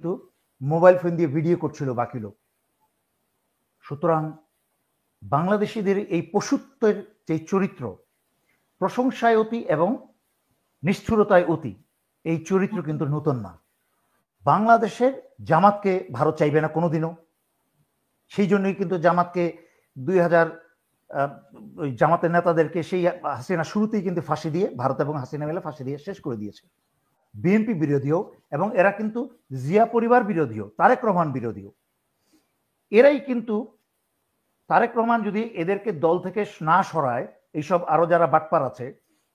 কিন্তু mobile phone দিয়ে video করছিল বাকি লোক। সুতরাং বাংলাদেশিদের এই পশুত্বের যে চরিত্র, প্রশংসায় অতি এবং নিষ্ঠুরতায় অতি, এই চরিত্র কিন্তু নতুন না। বাংলাদেশের জামাতকে ভারত চাইবে না কোনোদিনও। সেই জন্যই কিন্তু জামাতকে 2000 জামাতের নেতাদেরকে সেই হাসিনা শুরুতেই কিন্তু ফাঁসি দিয়ে, ভারত এবং হাসিনা মিলে ফাঁসি দিয়ে শেষ করে দিয়েছে। বিএনপি বিরোধীও, এবং এরা কিন্তু জিয়া পরিবার বিরোধীও, তারেক রহমান বিরোধীও। এরাই কিন্তু, তারেক রহমান যদি এদেরকে দল থেকে না সরায়, এইসব আরো যারা বাটপার আছে,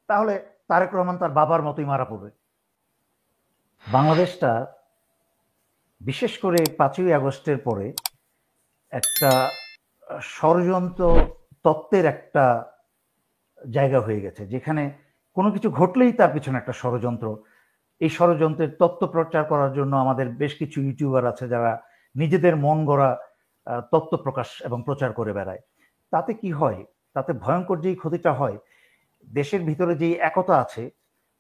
তাহলে তারেক রহমান তার বাবার মতোই মারা পড়বে। বাংলাদেশটা বিশেষ করে 5ই আগস্টের পরে একটা ষড়যন্ত্র তত্ত্বের একটা জায়গা হয়ে গেছে, যেখানে কোনো কিছু ঘটলেই তার পিছনে একটা ষড়যন্ত্র। এই ষড়যন্ত্রের তত্ত্ব প্রচার করার জন্য আমাদের বেশ কিছু ইউটিউবার আছে যারা নিজেদের মন গড়া তত্ত্ব প্রকাশ এবং প্রচার করে বেড়ায়। তাতে কি হয়? তাতে ভয়ঙ্কর যেই ক্ষতিটা হয়, দেশের ভিতরে যে একতা আছে,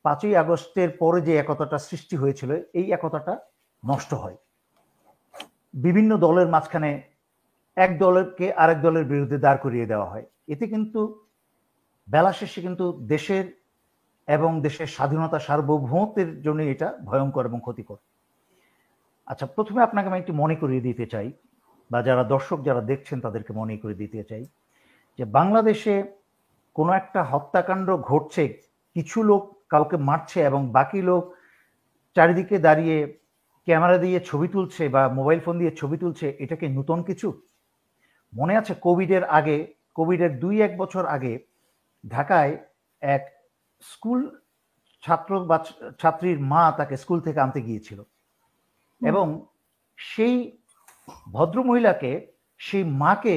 5ই আগস্টের পরে যে একতাটা সৃষ্টি হয়েছিল, এই একতাটা নষ্ট হয়। বিভিন্ন দলের মাঝখানে এক দলকে আরেক দলের বিরুদ্ধে দাঁড় করিয়ে দেওয়া হয়। এতে কিন্তু বেলা শেষে কিন্তু দেশের এবং দেশের স্বাধীনতা সার্বভৌমত্বের জন্য এটা ভয়ঙ্কর এবং ক্ষতিকর। আচ্ছা, প্রথমে আপনাকে আমি একটু মনে করিয়ে দিতে চাই, বা যারা দর্শক যারা দেখছেন তাদেরকে মনে করিয়ে দিতে চাই, যে বাংলাদেশে কোনো একটা হত্যাকাণ্ড ঘটছে, কিছু লোক কাউকে মারছে এবং বাকি লোক চারিদিকে দাঁড়িয়ে ক্যামেরা দিয়ে ছবি তুলছে বা মোবাইল ফোন দিয়ে ছবি তুলছে, এটা কি নতুন কিছু? মনে আছে কোভিডের আগে, কোভিডের 2-1 বছর আগে ঢাকায় এক স্কুল ছাত্র বা ছাত্রীর মা তাকে স্কুল থেকে আনতে গিয়েছিল, এবং সেই ভদ্রমহিলাকে, সেই মাকে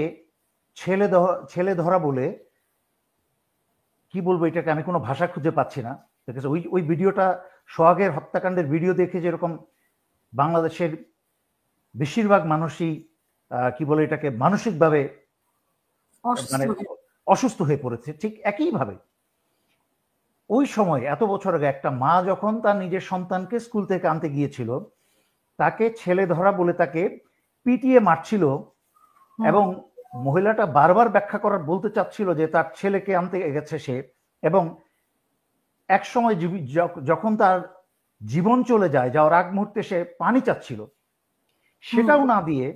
ছেলে ধরা বলে, কি বলবো এটাকে, আমি কোনো ভাষা খুঁজে পাচ্ছি না। ওই ভিডিওটা, সোহাগের হত্যাকাণ্ডের ভিডিও দেখে যেরকম বাংলাদেশের বেশিরভাগ মানুষই কি বলে এটাকে, মানসিকভাবে মানে অসুস্থ হয়ে পড়েছে, ঠিক একইভাবে ওই সময় এত বছর আগে একটা মা যখন তার নিজের সন্তানকে স্কুল থেকে আনতে গিয়েছিল, তাকে ছেলে ধরা বলে তাকে পিটিয়ে মারছিল, এবং মহিলাটা বারবার ব্যাখ্যা করার বলতে চাচ্ছিল যে তার ছেলেকে আনতে গেছে সে, এবং এক সময় যখন তার জীবন চলে যায়, যাওয়ার আগ মুহূর্তে সে পানি চাচ্ছিল, সেটাও না দিয়ে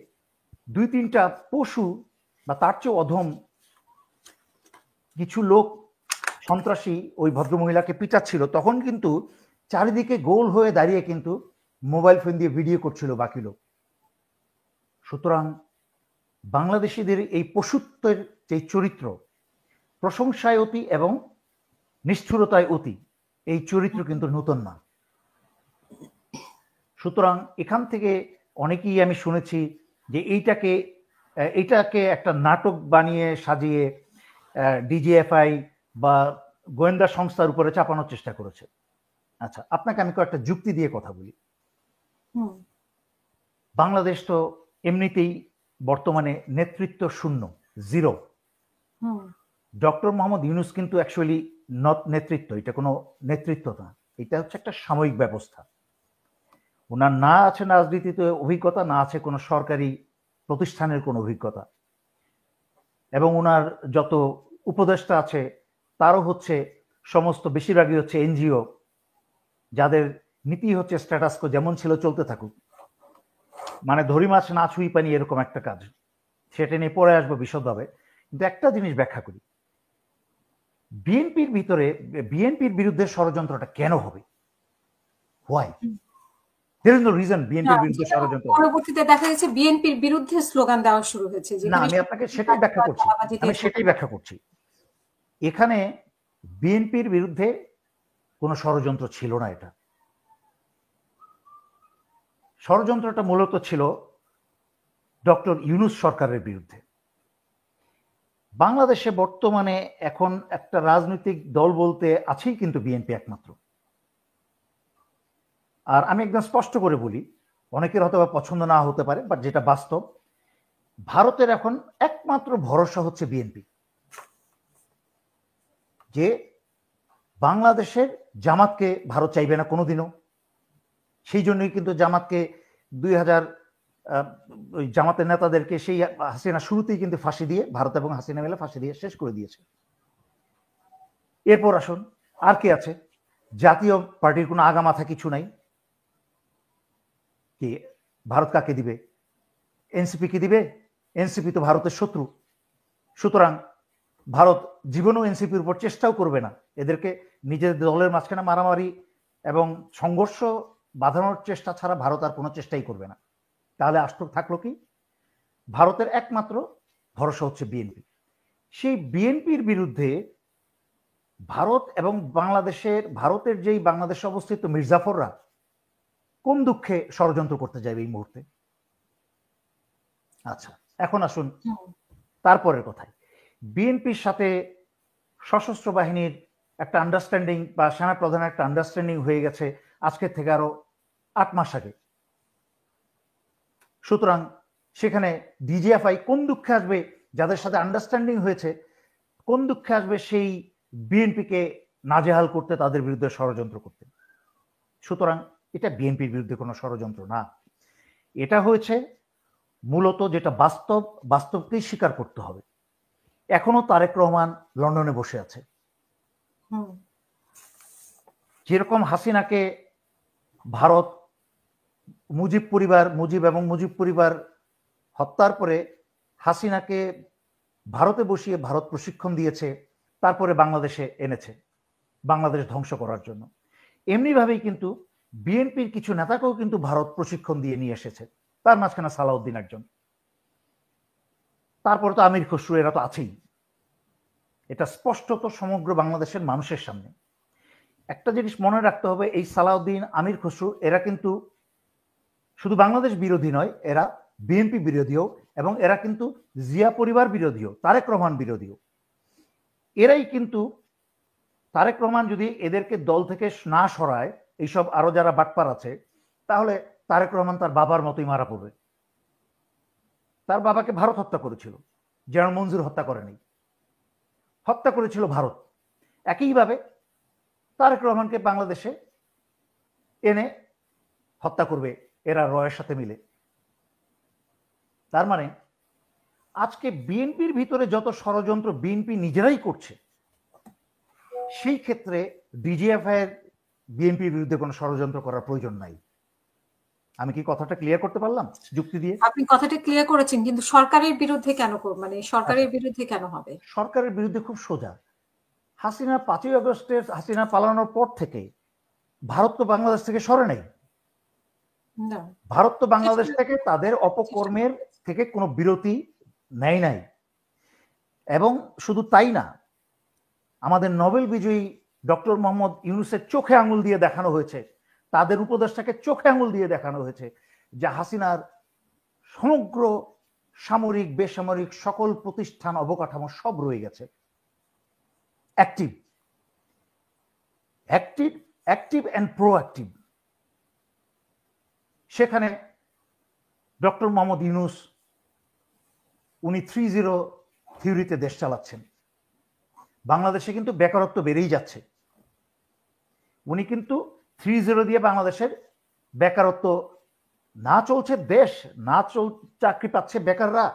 2-3টা পশু বা তার চেয়ে অধম কিছু লোক, সন্ত্রাসী, ওই ভদ্রমহিলাকে পিটাচ্ছিল। তখন কিন্তু চারিদিকে গোল হয়ে দাঁড়িয়ে কিন্তু মোবাইল ফোন দিয়ে ভিডিও করছিল বাকি লোক। সুতরাং বাংলাদেশিদের এই পশুত্বের যে চরিত্র, প্রশংসায় অতি এবং নিষ্ঠুরতায় অতি, এই চরিত্র কিন্তু নতুন না। সুতরাং এখান থেকে অনেকেই আমি শুনেছি যে এইটাকে একটা নাটক বানিয়ে সাজিয়ে ডিজিএফআই বা গোয়েন্দা সংস্থার উপরে চাপানোর চেষ্টা করেছে। আচ্ছা, আপনাকে আমি কয়েকটা যুক্তি দিয়ে কথা বলি। বাংলাদেশ তো এমনিতেই বর্তমানে নেতৃত্ব শূন্য, জিরো। ডক্টর মোহাম্মদ ইউনূস কিন্তু অ্যাকচুয়ালি নট নেতৃত্ব, এটা কোনো নেতৃত্ব না, এটা হচ্ছে একটা সাময়িক ব্যবস্থা। ওনার না আছে রাজনীতিতে অভিজ্ঞতা, না আছে কোনো সরকারি প্রতিষ্ঠানের কোনো অভিজ্ঞতা, এবং ওনার যত উপদেষ্টা আছে তারও হচ্ছে সমস্ত বেশিরভাগই হচ্ছে এনজিও, যাদের নীতি হচ্ছে স্ট্যাটাস কো যেমন ছিল চলতে থাকুক, মানে ধরি মাছ না ছুঁই পানি, এরকম একটা কাজ। সেটা নিয়ে পরে আসবো বিশদভাবে, কিন্তু একটা জিনিস ব্যাখ্যা করি, বিএনপির বিরুদ্ধে ষড়যন্ত্রটা কেন হবে? Why? There is no reason বিএনপির বিরুদ্ধে ষড়যন্ত্র। পরবর্তীতে দেখা যাচ্ছে বিএনপির বিরুদ্ধে স্লোগান দেওয়া শুরু হয়েছে। না, আমি আপনাকে সেটাই ব্যাখ্যা করছি। এখানে বিএনপির বিরুদ্ধে কোনো ষড়যন্ত্র ছিল না। এটা ষড়যন্ত্রটা মূলত ছিল ডক্টর ইউনূস সরকারের বিরুদ্ধে। বাংলাদেশে বর্তমানে এখন একটা রাজনৈতিক দল বলতে আছেই কিন্তু বিএনপি একমাত্র। আর আমি একদম স্পষ্ট করে বলি, অনেকের হয়তো পছন্দ না হতে পারে, বাট যেটা বাস্তব, ভারতের এখন একমাত্র ভরসা হচ্ছে বিএনপি। যে বাংলাদেশের জামাতকে ভারত চাইবে না কোনোদিনও, সেই জন্যই কিন্তু জামাতকে 2000 ওই জামাতের নেতাদেরকে সেই হাসিনা শুরুতেই কিন্তু ফাঁসি দিয়ে, ভারত এবং হাসিনা মিলে ফাঁসি দিয়ে শেষ করে দিয়েছে। এরপর আসুন, আর কে আছে? জাতীয় পার্টির কোনো আগামাথা কিছু নাই। কি ভারত কাকে দিবে? এনসিপি কে দিবে? এনসিপি তো ভারতের শত্রু, সুতরাং ভারত জীবনেও এনসিপির উপর চেষ্টাও করবে না। এদেরকে নিজেদের দলের মাঝখানে মারামারি এবং সংঘর্ষ বাঁধানোর চেষ্টা ছাড়া ভারত আর কোনো চেষ্টাই করবে না। তাহলে থাকলো কি? ভারতের একমাত্র ভরসা হচ্ছে বিএনপি। সেই বিএনপির বিরুদ্ধে ভারত এবং ভারতের যেই বাংলাদেশে অবস্থিত মির্জাফররা কোন দুঃখে ষড়যন্ত্র করতে যাবে এই মুহূর্তে? আচ্ছা, এখন আসুন তারপরের কথায়। বিএনপির সাথে সশস্ত্র বাহিনীর একটা আন্ডারস্ট্যান্ডিং বা সেনা প্রধানের একটা আন্ডারস্ট্যান্ডিং হয়ে গেছে আজকের থেকে আরো 8 মাস আগে। সুতরাং সেখানে ডিজিএফআই কোন দুঃখে আসবে? যাদের সাথে আন্ডারস্ট্যান্ডিং হয়েছে কোন দুঃখে আসবে? সেই বিএনপিকে নাজেহাল করতে, তাদের বিরুদ্ধে ষড়যন্ত্র করতে। সুতরাং এটা বিএনপির বিরুদ্ধে কোনো ষড়যন্ত্র না, এটা হয়েছে মূলত যেটা বাস্তবকেই স্বীকার করতে হবে। এখনো তারেক রহমান লন্ডনে বসে আছে। যেরকম হাসিনাকে ভারত মুজিব পরিবার হত্যার পরে হাসিনাকে ভারতে বসিয়ে ভারত প্রশিক্ষণ দিয়েছে, তারপরে বাংলাদেশে এনেছে বাংলাদেশ ধ্বংস করার জন্য, এমনিভাবেই কিন্তু বিএনপির কিছু নেতাকেও কিন্তু ভারত প্রশিক্ষণ দিয়ে নিয়ে এসেছে। তার মাঝখানে সালাউদ্দিন একজন, তারপরে তো আমির খসরু, এরা তো আছেই। এটা স্পষ্টত সমগ্র বাংলাদেশের মানুষের সামনে। একটা জিনিস মনে রাখতে হবে, এই সালাউদ্দিন, আমির খসরু এরা কিন্তু শুধু বাংলাদেশ বিরোধী নয়, এরা বিএনপি বিরোধীও, এবং এরা কিন্তু জিয়া পরিবার বিরোধীও, তারেক রহমান বিরোধীও। এরাই কিন্তু, তারেক রহমান যদি এদেরকে দল থেকে না সরায়, এইসব আরো যারা বাটপার আছে, তাহলে তারেক রহমান তার বাবার মতোই মারা পড়বে। তার বাবাকে ভারত হত্যা করেছিল, জেনারেল মঞ্জুর হত্যা করেনি, হত্যা করেছিল ভারত। একইভাবে তারেক রহমানকে বাংলাদেশে এনে হত্যা করবে এরা রয়ের সাথে মিলে। তার মানে আজকে বিএনপির ভিতরে যত ষড়যন্ত্র বিএনপি নিজেরাই করছে, সেই ক্ষেত্রে ডিজিএফআই এর বিএনপির বিরুদ্ধে কোনো ষড়যন্ত্র করার প্রয়োজন নাই। আমি কি কথাটা ক্লিয়ার করতে পারলাম যুক্তি দিয়ে? আপনি কথাটা ক্লিয়ার করেছেন, কিন্তু সরকারের বিরুদ্ধে কেন, মানে সরকারের বিরুদ্ধে কেন হবে? সরকারের বিরুদ্ধে খুব সোজা। হাসিনা 5ই আগস্টের হাসিনা পালানোর পর থেকে ভারত তো বাংলাদেশ থেকে সরে নাই। ভারত তো বাংলাদেশ থেকে তাদের অপকর্মের থেকে কোনো বিরতি নেয় নাই। এবং শুধু তাই না, আমাদের নোবেল বিজয়ী ডক্টর মোহাম্মদ ইউনূসের চোখে আঙুল দিয়ে দেখানো হয়েছে, তাদের উপদেষ্টাকে চোখে আঙুল দিয়ে দেখানো হয়েছে যে হাসিনার সমগ্র সামরিক বেসামরিক সকল প্রতিষ্ঠান অবকাঠামো সব রয়ে গেছে অ্যাক্টিভ অ্যান্ড প্রোঅ্যাক্টিভ। সেখানে ডক্টর মোহাম্মদ ইউনূস উনি 3-0 থিওরিতে দেশ চালাচ্ছেন। বাংলাদেশে কিন্তু বেকারত্ব বেড়েই যাচ্ছে। উনি কিন্তু 3-0 দিয়ে বাংলাদেশের বেকারত্ব, না চলছে দেশ, না চাকরি পাচ্ছে বেকাররা,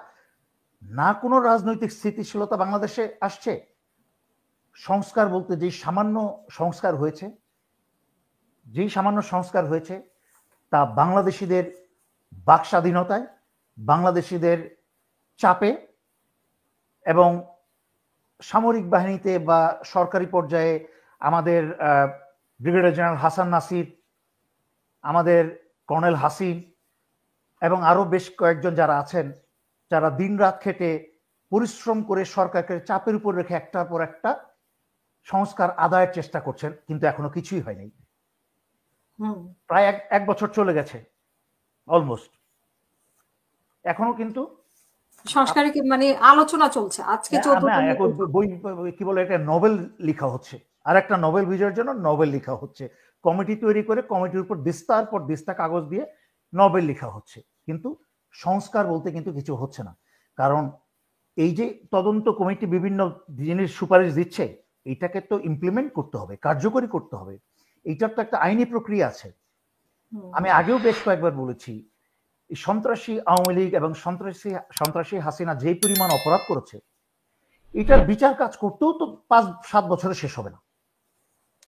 না কোনো রাজনৈতিক স্থিতিশীলতা বাংলাদেশে আসছে। সংস্কার বলতে যেই সামান্য সংস্কার হয়েছে তা বাংলাদেশিদের বাক স্বাধীনতায়, বাংলাদেশিদের চাপে এবং সামরিক বাহিনীতে বা সরকারি পর্যায়ে আমাদের ব্রিগেডিয়ার জেনারেল হাসান নাসির, আমাদের কর্নেল হাসিন এবং আরো বেশ কয়েকজন যারা আছেন, যারা দিনরাত খেটে পরিশ্রম করে সরকারকে চাপের উপর রেখে একটার পর একটা সংস্কার আদায়ের চেষ্টা করছেন, কিন্তু এখনো কিছুই হয়নি। প্রায় এক বছর চলে গেছে অলমোস্ট, এখনো কিন্তু সংস্কারের মানে আলোচনা চলছে। আজকে বই কি বলে, একটা নোবেল লেখা হচ্ছে, আর একটা নোবেল বিজয়ের জন্য নোবেল লেখা হচ্ছে, কমিটি তৈরি করে কমিটির উপর দিস্তার পর দিস্তা কাগজ দিয়ে নোবেল লেখা হচ্ছে, কিন্তু সংস্কার বলতে কিন্তু কিছু হচ্ছে না। কারণ এই যে তদন্ত কমিটি বিভিন্ন জিনিস সুপারিশ দিচ্ছে, এইটাকে তো ইমপ্লিমেন্ট করতে হবে, কার্যকরী করতে হবে। এইটার তো একটা আইনি প্রক্রিয়া আছে। আমি আগেও বেশ কয়েকবার বলেছি সন্ত্রাসী আওয়ামী লীগ এবং সন্ত্রাসী হাসিনা যেই পরিমাণ অপরাধ করেছে, এটার বিচার কাজ করতেও তো 5-7 বছরে শেষ হবে না।